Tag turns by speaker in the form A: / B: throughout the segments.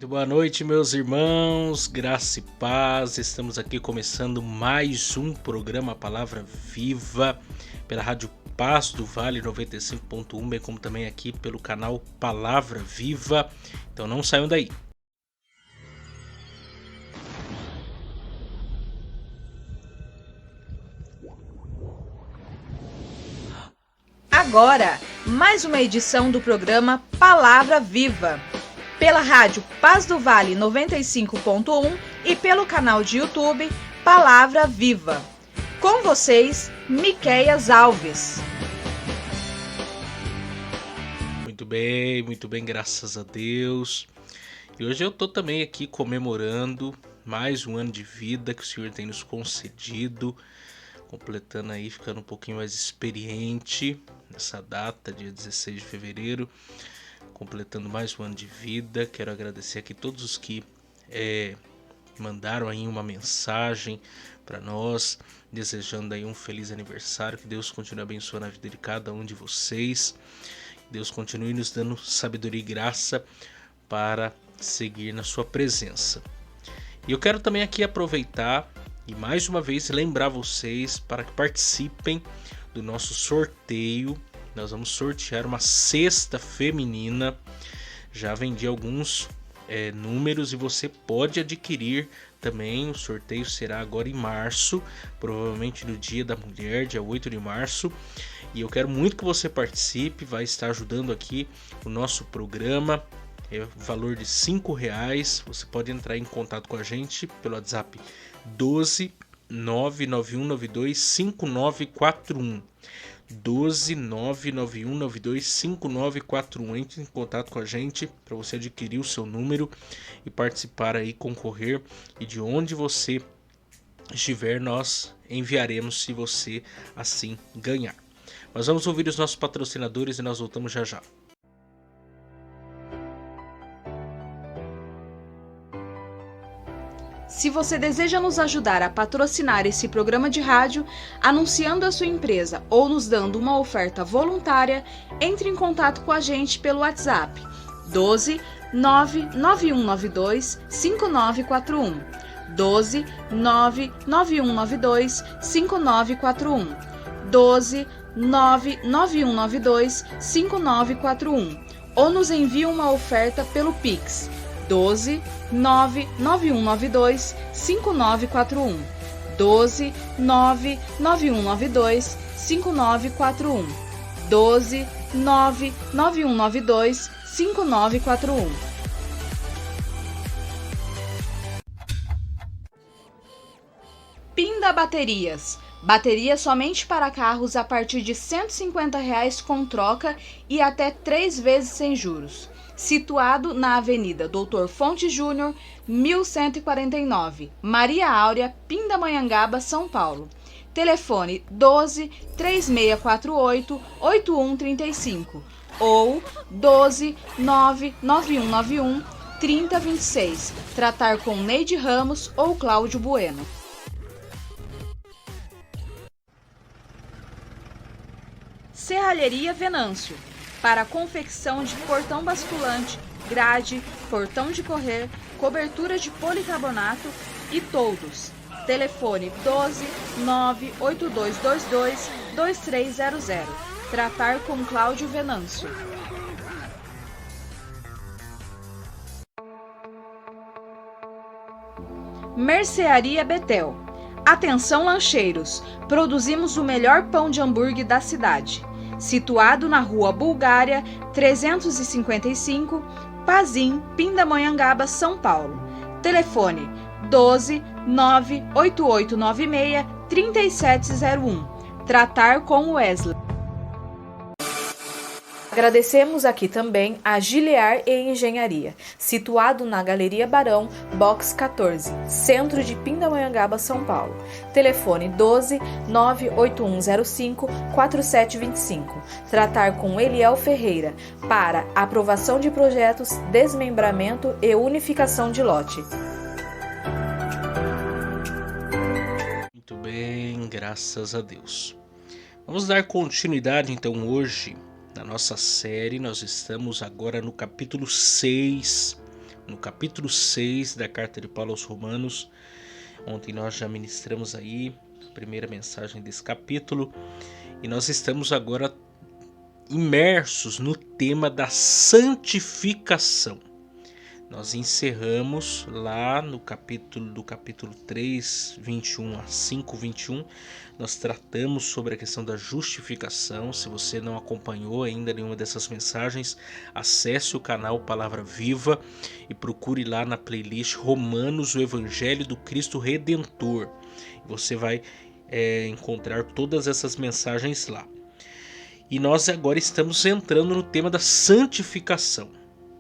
A: Muito boa noite, meus irmãos, graça e paz. Estamos aqui começando mais um programa Palavra Viva pela Rádio Paz do Vale 95.1, bem como também aqui pelo canal Palavra Viva. Então não saiam daí.
B: Agora, mais uma edição do programa Palavra Viva, pela rádio Paz do Vale 95.1 e pelo canal de YouTube Palavra Viva. Com vocês, Miqueias Alves.
A: Muito bem, graças a Deus. E hoje eu tô também aqui comemorando mais um ano de vida que o Senhor tem nos concedido, completando aí, ficando um pouquinho mais experiente nessa data, dia 16 de fevereiro, completando mais um ano de vida. Quero agradecer aqui todos os que mandaram aí uma mensagem para nós, desejando aí um feliz aniversário, que Deus continue abençoando a vida de cada um de vocês, Deus continue nos dando sabedoria e graça para seguir na sua presença. E eu quero também aqui aproveitar e mais uma vez lembrar vocês para que participem do nosso sorteio. Nós vamos sortear uma cesta feminina. Já vendi alguns números e você pode adquirir também. O sorteio será agora em março, provavelmente no Dia da Mulher, dia 8 de março. E eu quero muito que você participe, vai estar ajudando aqui o nosso programa. É o valor de R$5. Você pode entrar em contato com a gente pelo WhatsApp 12 99192 5941. 12 99192 5941. Entre em contato com a gente para você adquirir o seu número e participar aí, concorrer, e de onde você estiver nós enviaremos se você assim ganhar. Mas vamos ouvir os nossos patrocinadores e nós voltamos já já.
B: Se você deseja nos ajudar a patrocinar esse programa de rádio, anunciando a sua empresa ou nos dando uma oferta voluntária, entre em contato com a gente pelo WhatsApp 12 99192 5941. 12 99192 5941. 12 99192 5941. Ou nos envie uma oferta pelo Pix 12 99192 5941. 12 99192 5941. 12 99192 5941. Pinda Baterias. Bateria somente para carros a partir de R$ 150 com troca e até 3 vezes sem juros. Situado na Avenida Doutor Fonte Júnior, 1149, Maria Áurea, Pindamonhangaba, São Paulo. Telefone 12 3648 8135 ou 12 99191 3026. Tratar com Neide Ramos ou Cláudio Bueno. Serralheria Venâncio. Para a confecção de portão basculante, grade, portão de correr, cobertura de policarbonato e toldos. Telefone 12 98222 2300. Tratar com Cláudio Venâncio. Mercearia Betel. Atenção, lancheiros! Produzimos o melhor pão de hambúrguer da cidade. Situado na Rua Bulgária, 355, Pazim, Pindamonhangaba, São Paulo. Telefone 12 98896 3701. Tratar com Wesley. Agradecemos aqui também a Giliar e Engenharia, situado na Galeria Barão, Box 14, centro de Pindamonhangaba, São Paulo. Telefone 12 98105 4725. Tratar com Eliel Ferreira para aprovação de projetos, desmembramento e unificação de lote.
A: Muito bem, graças a Deus. Vamos dar continuidade então hoje na nossa série. Nós estamos agora no capítulo 6, no capítulo 6 da carta de Paulo aos Romanos. Ontem nós já ministramos aí a primeira mensagem desse capítulo e nós estamos agora imersos no tema da santificação. Nós encerramos lá no capítulo 3, 21 a 5, 21. Nós tratamos sobre a questão da justificação. Se você não acompanhou ainda nenhuma dessas mensagens, acesse o canal Palavra Viva e procure lá na playlist Romanos, o Evangelho do Cristo Redentor. Você vai encontrar todas essas mensagens lá. E nós agora estamos entrando no tema da santificação.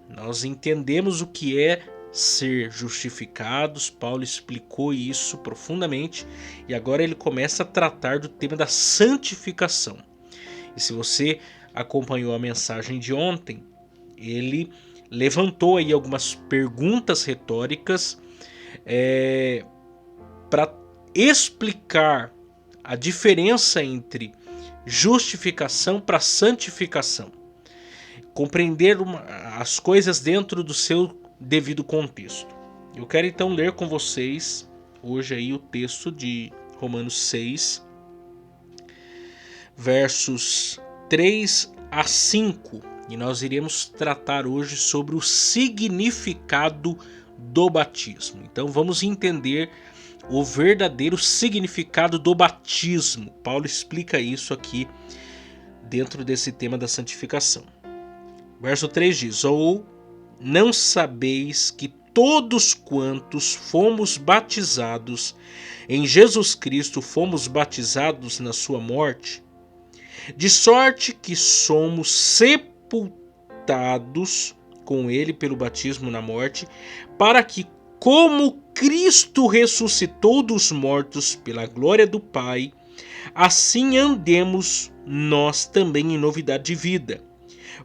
A: Nós entendemos o que é ser justificados, Paulo explicou isso profundamente e agora ele começa a tratar do tema da santificação. E se você acompanhou a mensagem de ontem, ele levantou aí algumas perguntas retóricas para explicar a diferença entre justificação para santificação. Compreender as coisas dentro do seu devido contexto. Eu quero então ler com vocês hoje aí o texto de Romanos 6, versos 3 a 5, e nós iremos tratar hoje sobre o significado do batismo. Então vamos entender o verdadeiro significado do batismo. Paulo explica isso aqui dentro desse tema da santificação. Verso 3 diz: ou não sabeis que todos quantos fomos batizados em Jesus Cristo fomos batizados na sua morte? De sorte que somos sepultados com ele pelo batismo na morte, para que, como Cristo ressuscitou dos mortos pela glória do Pai, assim andemos nós também em novidade de vida.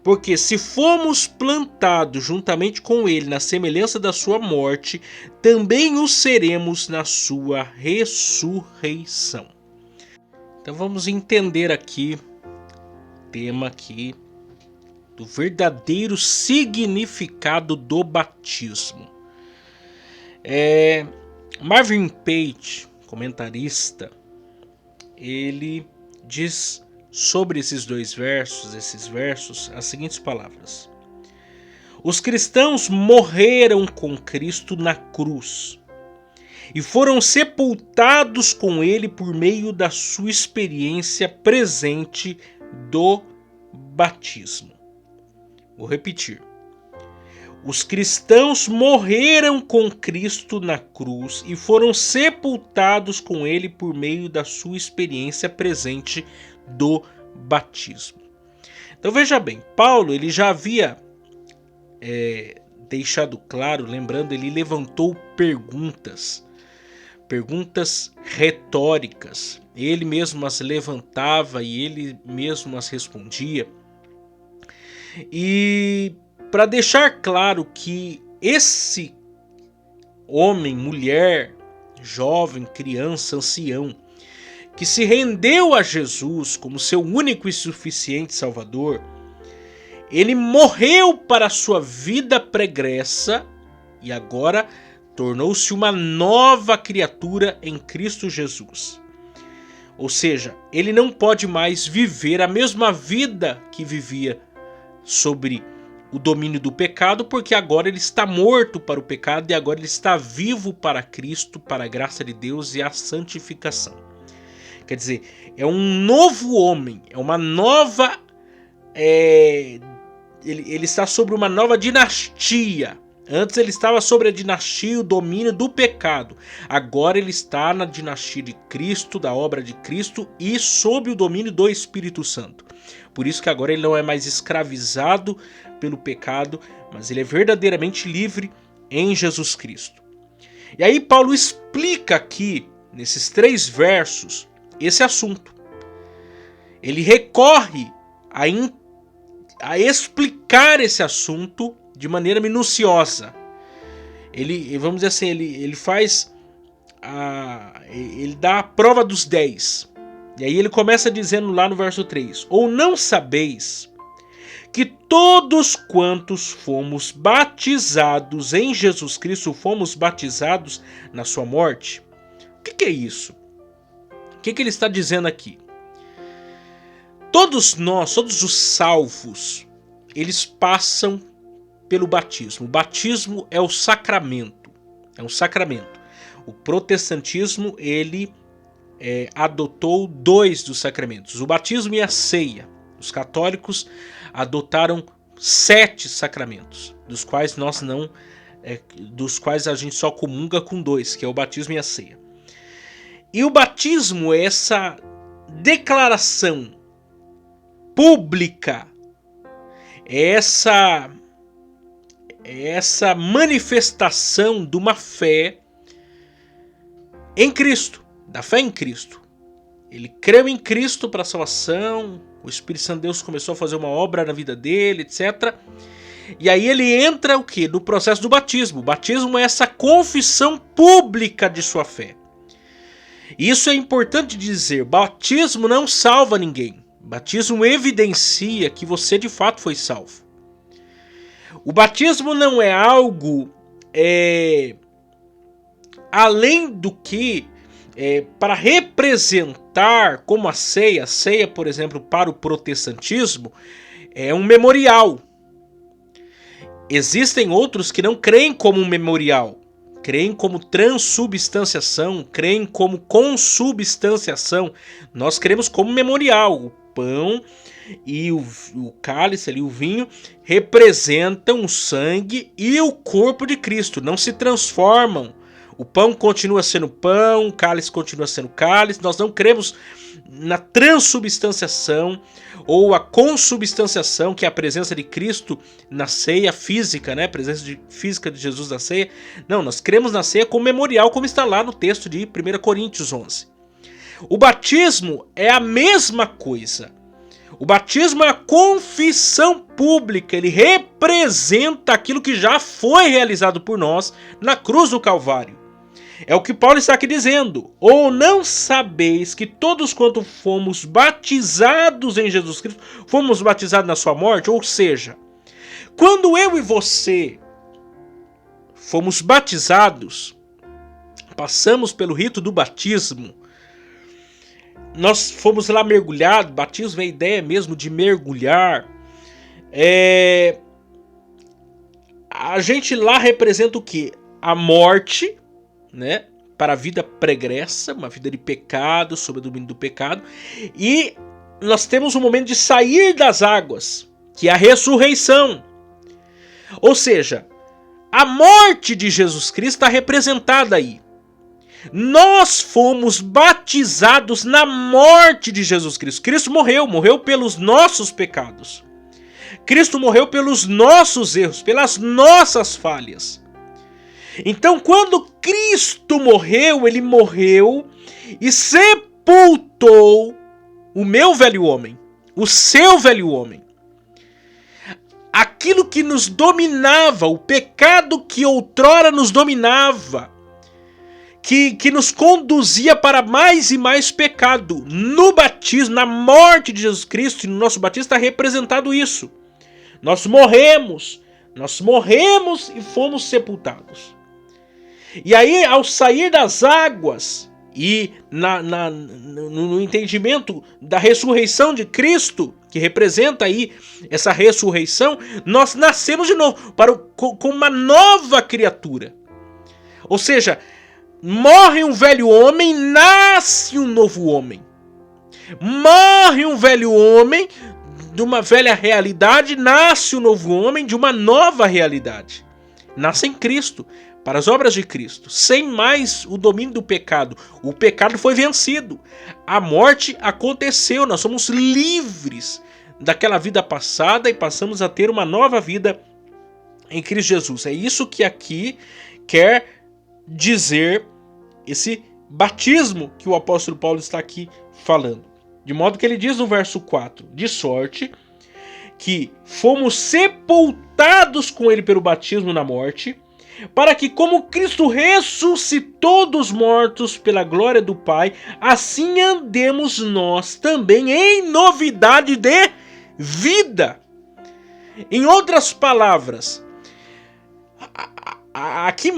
A: Porque se fomos plantados juntamente com ele na semelhança da sua morte, também o seremos na sua ressurreição. Então vamos entender aqui o tema aqui do verdadeiro significado do batismo. Marvin Page, comentarista, ele diz sobre esses versos, as seguintes palavras: os cristãos morreram com Cristo na cruz e foram sepultados com ele por meio da sua experiência presente do batismo. Vou repetir. Os cristãos morreram com Cristo na cruz e foram sepultados com ele por meio da sua experiência presente do batismo. Então veja bem, Paulo ele já havia deixado claro, lembrando, ele levantou perguntas retóricas, ele mesmo as levantava e ele mesmo as respondia, e para deixar claro que esse homem, mulher, jovem, criança, ancião, que se rendeu a Jesus como seu único e suficiente Salvador, ele morreu para a sua vida pregressa e agora tornou-se uma nova criatura em Cristo Jesus. Ou seja, ele não pode mais viver a mesma vida que vivia sobre o domínio do pecado, porque agora ele está morto para o pecado e agora ele está vivo para Cristo, para a graça de Deus e a santificação. Quer dizer, é um novo homem, é uma nova... ele está sobre uma nova dinastia. Antes ele estava sobre a dinastia e o domínio do pecado. Agora ele está na dinastia de Cristo, da obra de Cristo e sob o domínio do Espírito Santo. Por isso que agora ele não é mais escravizado pelo pecado, mas ele é verdadeiramente livre em Jesus Cristo. E aí Paulo explica aqui, nesses 3 versos, esse assunto. Ele recorre a explicar esse assunto de maneira minuciosa. Ele, vamos dizer assim, ele dá a prova dos 10. E aí ele começa dizendo lá no verso 3: ou não sabeis que todos quantos fomos batizados em Jesus Cristo, fomos batizados na sua morte. O que é isso? O que ele está dizendo aqui? Todos nós, todos os salvos, eles passam pelo batismo. O batismo é o sacramento. É um sacramento. O protestantismo, ele adotou 2 dos sacramentos, o batismo e a ceia. Os católicos adotaram 7 sacramentos, dos quais a gente só comunga com 2, que é o batismo e a ceia. E o batismo é essa declaração pública, essa manifestação de uma fé em Cristo, da fé em Cristo. Ele creu em Cristo para a salvação, o Espírito Santo de Deus começou a fazer uma obra na vida dele, etc. E aí ele entra o quê? No processo do batismo. O batismo é essa confissão pública de sua fé. Isso é importante dizer, batismo não salva ninguém. Batismo evidencia que você de fato foi salvo. O batismo não é algo além do que para representar, como a ceia, por exemplo, para o protestantismo, é um memorial. Existem outros que não creem como um memorial, creem como transubstanciação, creem como consubstanciação. Nós cremos como memorial. O pão e o cálice ali, o vinho, representam o sangue e o corpo de Cristo, não se transformam. O pão continua sendo pão, o cálice continua sendo cálice. Nós não cremos na transubstanciação ou a consubstanciação, que é a presença de Cristo na ceia física, né? A presença física de Jesus na ceia. Não, nós cremos na ceia como memorial, como está lá no texto de 1 Coríntios 11. O batismo é a mesma coisa. O batismo é a confissão pública, ele representa aquilo que já foi realizado por nós na cruz do Calvário. É o que Paulo está aqui dizendo. Ou não sabeis que todos quanto fomos batizados em Jesus Cristo, fomos batizados na sua morte? Ou seja, quando eu e você fomos batizados, passamos pelo rito do batismo, nós fomos lá mergulhados. Batismo é a ideia mesmo de mergulhar. A gente lá representa o quê? A morte, né? Para a vida pregressa, uma vida de pecado, sob o domínio do pecado. E nós temos um momento de sair das águas, que é a ressurreição. Ou seja, a morte de Jesus Cristo está representada aí. Nós fomos batizados na morte de Jesus Cristo. Cristo morreu pelos nossos pecados. Cristo morreu pelos nossos erros, pelas nossas falhas. Então, quando Cristo morreu, ele morreu e sepultou o meu velho homem, o seu velho homem. Aquilo que nos dominava, o pecado que outrora nos dominava, que nos conduzia para mais e mais pecado. No batismo, na morte de Jesus Cristo e no nosso batismo está representado isso. Nós morremos e fomos sepultados. E aí, ao sair das águas e no entendimento da ressurreição de Cristo, que representa aí essa ressurreição, nós nascemos de novo com uma nova criatura. Ou seja, morre um velho homem, nasce um novo homem. Morre um velho homem de uma velha realidade, nasce um novo homem de uma nova realidade. Nasce em Cristo, para as obras de Cristo, sem mais o domínio do pecado. O pecado foi vencido. A morte aconteceu, nós somos livres daquela vida passada e passamos a ter uma nova vida em Cristo Jesus. É isso que aqui quer dizer esse batismo que o apóstolo Paulo está aqui falando. De modo que ele diz no verso 4, de sorte que fomos sepultados com ele pelo batismo na morte, para que como Cristo ressuscitou dos mortos pela glória do Pai, assim andemos nós também em novidade de vida. Em outras palavras, aqui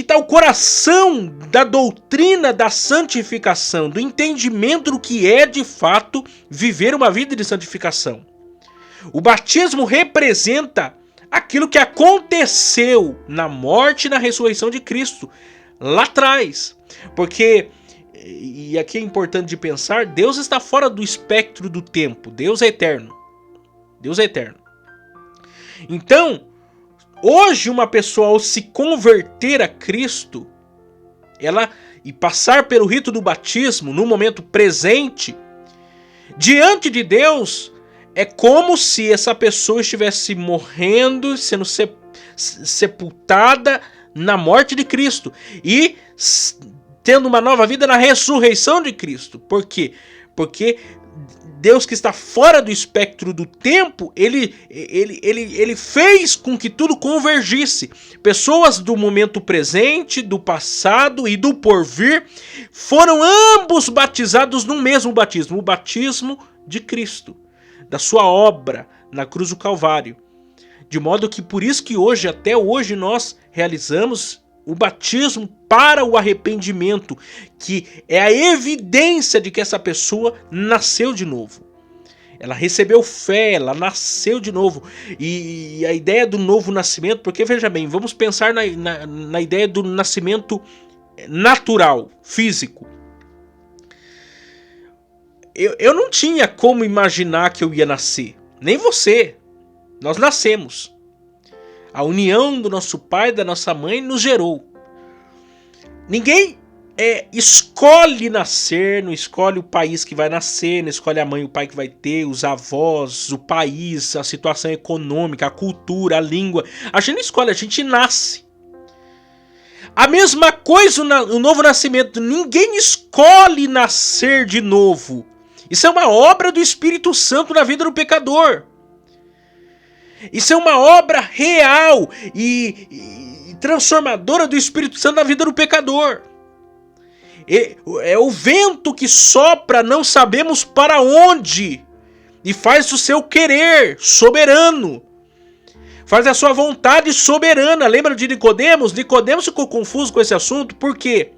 A: está o coração da doutrina da santificação, do entendimento do que é de fato viver uma vida de santificação. O batismo representa aquilo que aconteceu na morte e na ressurreição de Cristo lá atrás. Porque, e aqui é importante de pensar, Deus está fora do espectro do tempo. Deus é eterno. Deus é eterno. Então, hoje uma pessoa ao se converter a Cristo, e passar pelo rito do batismo no momento presente, diante de Deus, é como se essa pessoa estivesse morrendo, sendo sepultada na morte de Cristo e tendo uma nova vida na ressurreição de Cristo. Por quê? Porque Deus, que está fora do espectro do tempo, ele fez com que tudo convergisse. Pessoas do momento presente, do passado e do porvir foram ambos batizados no mesmo batismo, o batismo de Cristo, da sua obra na cruz do Calvário. De modo que por isso que hoje, até hoje, nós realizamos o batismo para o arrependimento, que é a evidência de que essa pessoa nasceu de novo. Ela recebeu fé, ela nasceu de novo. E a ideia do novo nascimento, porque veja bem, vamos pensar na ideia do nascimento natural, físico. Eu não tinha como imaginar que eu ia nascer. Nem você. Nós nascemos. A união do nosso pai e da nossa mãe nos gerou. Ninguém escolhe nascer, não escolhe o país que vai nascer, não escolhe a mãe e o pai que vai ter, os avós, o país, a situação econômica, a cultura, a língua. A gente não escolhe, a gente nasce. A mesma coisa o novo nascimento. Ninguém escolhe nascer de novo. Isso é uma obra do Espírito Santo na vida do pecador. Isso é uma obra real e transformadora do Espírito Santo na vida do pecador. É o vento que sopra, não sabemos para onde, e faz o seu querer soberano. Faz a sua vontade soberana. Lembra de Nicodemos? Nicodemos ficou confuso com esse assunto. Por quê?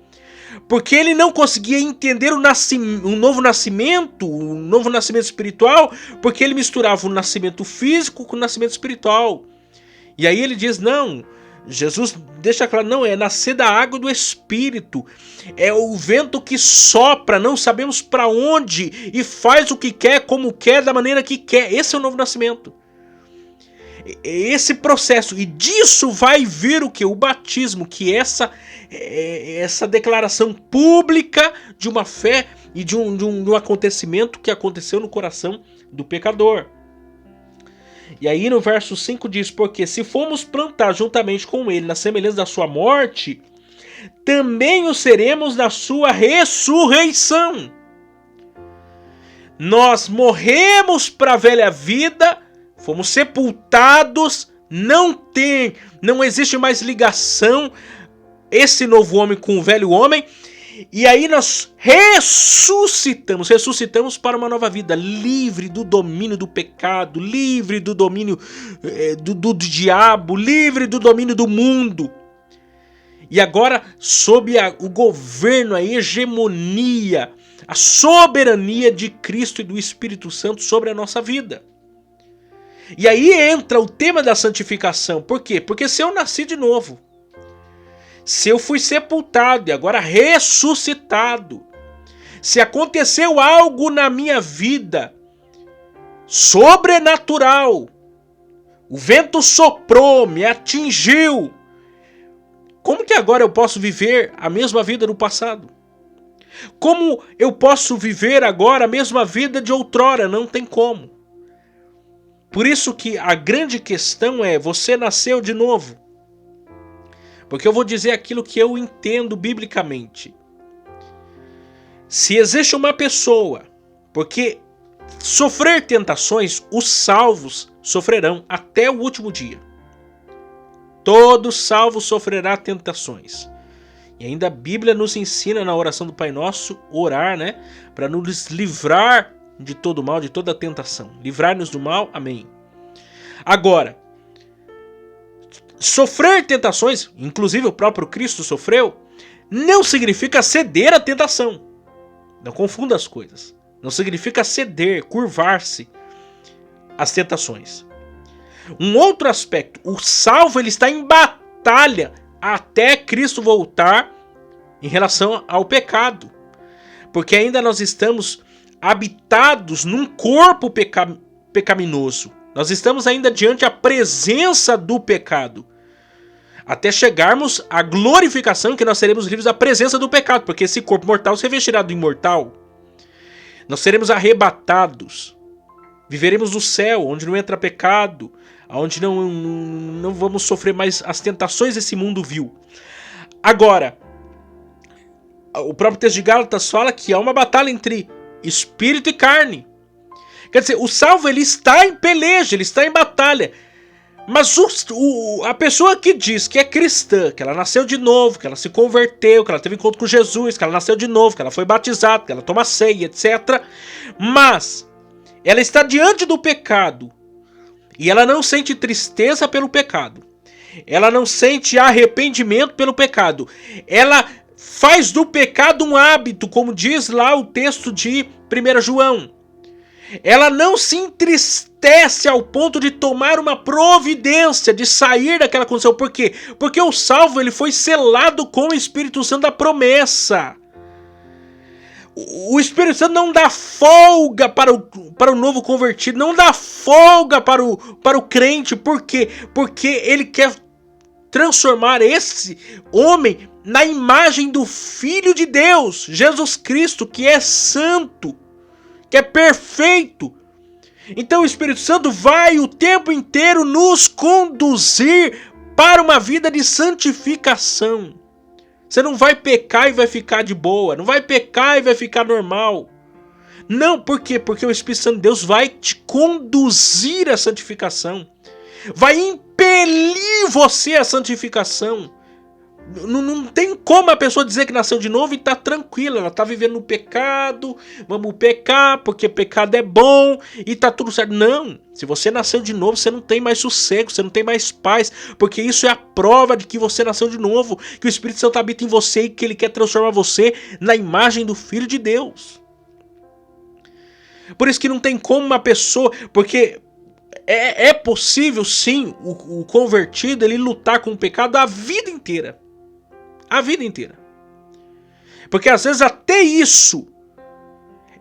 A: Porque ele não conseguia entender o novo nascimento espiritual, porque ele misturava o nascimento físico com o nascimento espiritual. E aí ele diz, não, Jesus deixa claro, não, é nascer da água e do Espírito. É o vento que sopra, não sabemos para onde, e faz o que quer, como quer, da maneira que quer. Esse é o novo nascimento. Esse processo, e disso vai vir o que? O batismo, que é essa declaração pública de uma fé e de um acontecimento que aconteceu no coração do pecador. E aí no verso 5 diz, porque se fomos plantados juntamente com ele na semelhança da sua morte, também o seremos na sua ressurreição. Nós morremos para a velha vida, fomos sepultados, não existe mais ligação, esse novo homem com o velho homem, e aí nós ressuscitamos para uma nova vida, livre do domínio do pecado, livre do domínio do diabo, livre do domínio do mundo. E agora sob o governo, a hegemonia, a soberania de Cristo e do Espírito Santo sobre a nossa vida. E aí entra o tema da santificação. Por quê? Porque se eu nasci de novo, se eu fui sepultado e agora ressuscitado, se aconteceu algo na minha vida sobrenatural, o vento soprou, me atingiu, como que agora eu posso viver a mesma vida do passado? Como eu posso viver agora a mesma vida de outrora? Não tem como. Por isso que a grande questão é, você nasceu de novo. Porque eu vou dizer aquilo que eu entendo biblicamente. Se existe uma pessoa, porque sofrer tentações, os salvos sofrerão até o último dia. Todo salvo sofrerá tentações. E ainda a Bíblia nos ensina na oração do Pai Nosso, orar, né? Para nos livrar de todo mal, de toda tentação. Livrar-nos do mal, amém. Agora, sofrer tentações, inclusive o próprio Cristo sofreu, não significa ceder à tentação. Não confunda as coisas. Não significa ceder, curvar-se às tentações. Um outro aspecto, o salvo ele está em batalha até Cristo voltar em relação ao pecado. Porque ainda nós estamos habitados num corpo pecaminoso. Nós estamos ainda diante da presença do pecado. Até chegarmos à glorificação que nós seremos livres da presença do pecado. Porque esse corpo mortal se revestirá do imortal. Nós seremos arrebatados. Viveremos no céu, onde não entra pecado. Onde não vamos sofrer mais as tentações desse mundo vil. Agora, o próprio texto de Gálatas fala que há uma batalha entre espírito e carne. Quer dizer, o salvo ele está em peleja, ele está em batalha. Mas a pessoa que diz que é cristã, que ela nasceu de novo, que ela se converteu, que ela teve encontro com Jesus, que ela nasceu de novo, que ela foi batizada, que ela toma ceia, etc. Mas ela está diante do pecado e ela não sente tristeza pelo pecado. Ela não sente arrependimento pelo pecado. Ela faz do pecado um hábito, como diz lá o texto de 1 João. Ela não se entristece ao ponto de tomar uma providência, de sair daquela condição. Por quê? Porque o salvo ele foi selado com o Espírito Santo da promessa. O Espírito Santo não dá folga para o novo convertido, não dá folga para o crente. Por quê? Porque ele quer transformar esse homem na imagem do Filho de Deus, Jesus Cristo, que é santo, que é perfeito. Então o Espírito Santo vai o tempo inteiro nos conduzir para uma vida de santificação. Você não vai pecar e vai ficar de boa, não vai pecar e vai ficar normal. Não, por quê? Porque o Espírito Santo de Deus vai te conduzir à santificação. Vai impelir você à santificação. Não tem como a pessoa dizer que nasceu de novo e tá tranquila. Ela tá vivendo no pecado. Vamos pecar porque pecado é bom e tá tudo certo. Não, se você nasceu de novo, você não tem mais sossego, você não tem mais paz. Porque isso é a prova de que você nasceu de novo, que o Espírito Santo habita em você e que ele quer transformar você na imagem do Filho de Deus. Por isso que não tem como uma pessoa... Porque é possível sim o convertido ele lutar com o pecado a vida inteira. A vida inteira. Porque às vezes até isso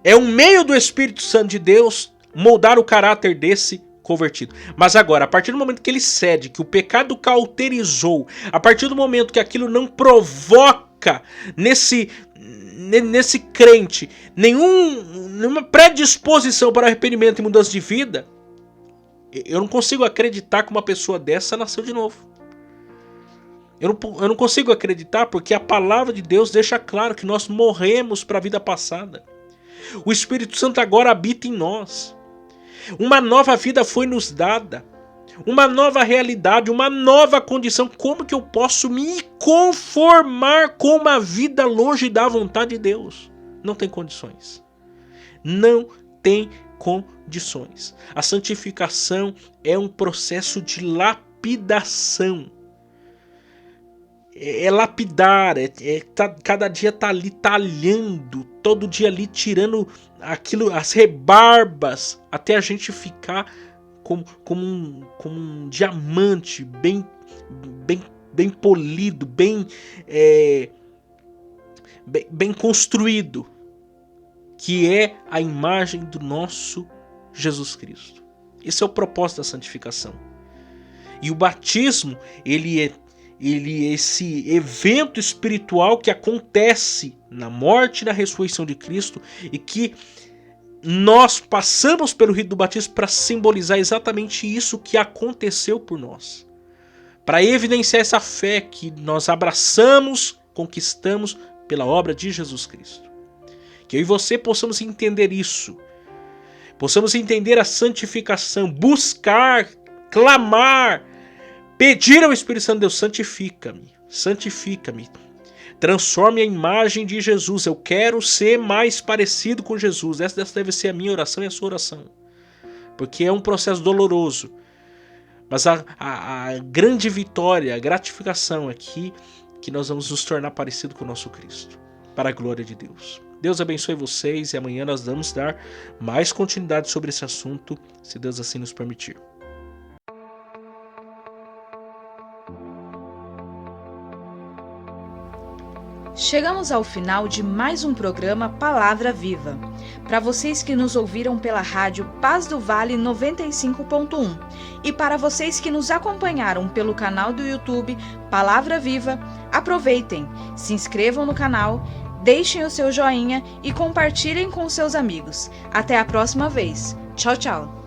A: é um meio do Espírito Santo de Deus moldar o caráter desse convertido. Mas agora, a partir do momento que ele cede, que o pecado cauterizou, a partir do momento que aquilo não provoca nesse crente nenhuma predisposição para arrependimento e mudança de vida, eu não consigo acreditar que uma pessoa dessa nasceu de novo. Eu não consigo acreditar porque a palavra de Deus deixa claro que nós morremos para a vida passada. O Espírito Santo agora habita em nós. Uma nova vida foi nos dada. Uma nova realidade, uma nova condição. Como que eu posso me conformar com uma vida longe da vontade de Deus? Não tem condições. Não tem condições. A santificação é um processo de lapidação. É lapidar, cada dia tá ali talhando, todo dia ali tirando as rebarbas, até a gente ficar como um diamante bem polido, bem construído, que é a imagem do nosso Jesus Cristo. Esse é o propósito da santificação. E o batismo, ele é esse evento espiritual que acontece na morte e na ressurreição de Cristo e que nós passamos pelo rito do batismo para simbolizar exatamente isso que aconteceu por nós. Para evidenciar essa fé que nós abraçamos, conquistamos pela obra de Jesus Cristo. Que eu e você possamos entender isso. Possamos entender a santificação, buscar, clamar, pedir ao Espírito Santo de Deus, santifica-me, santifica-me, transforme a imagem de Jesus, eu quero ser mais parecido com Jesus. Essa deve ser a minha oração e a sua oração, porque é um processo doloroso, Mas a grande vitória, a gratificação aqui, que nós vamos nos tornar parecido com o nosso Cristo, para a glória de Deus. Deus abençoe vocês e amanhã nós vamos dar mais continuidade sobre esse assunto, se Deus assim nos permitir.
B: Chegamos ao final de mais um programa Palavra Viva. Para vocês que nos ouviram pela rádio Paz do Vale 95.1 e para vocês que nos acompanharam pelo canal do YouTube Palavra Viva, aproveitem, se inscrevam no canal, deixem o seu joinha e compartilhem com seus amigos. Até a próxima vez. Tchau, tchau!